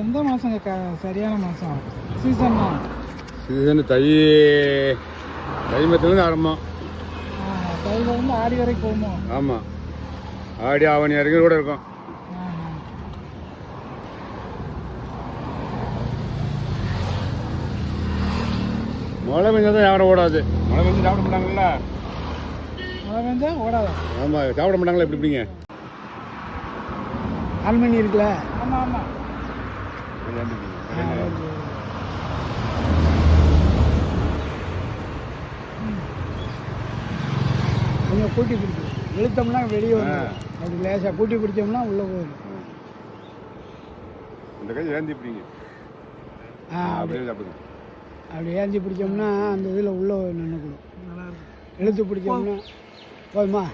எந்த மாதங்க சரியான மாதம் சீசன் தான்? சீசன் தை மத்திலேருந்து ஆரம்பம். தையிலேருந்து ஆடி வரைக்கும் போகுமோ? ஆமாம், ஆடி ஆவணி வரைக்கும் கூட இருக்கும். மழை பெஞ்சா தான் யாரும் ஓடாது. மழை பெஞ்சு சாப்பிட மாட்டாங்கல்ல. மழை பெஞ்சா ஓடாதா? ஆமாம், சாப்பிட மாட்டாங்களா? எப்படி இப்படிங்க ஆல்மணி இருக்குல்ல? ஆமாம் ஆமாம். கொஞ்சம் கூட்டி பிடிக்கும், இழுத்தோம்னா வெளியே வரும். அப்படி லேசாக கூட்டி பிடிச்சோம்னா உள்ளே போயிடும். இந்த கை ஏந்தி பிடிங்க. அப்படியே சாப்பிடுங்க. அப்படி ஏந்தி பிடிச்சோம்னா அந்த இதில் உள்ளே நின்றுக்கணும். இழுத்து பிடிச்சோம்னா போதுமா?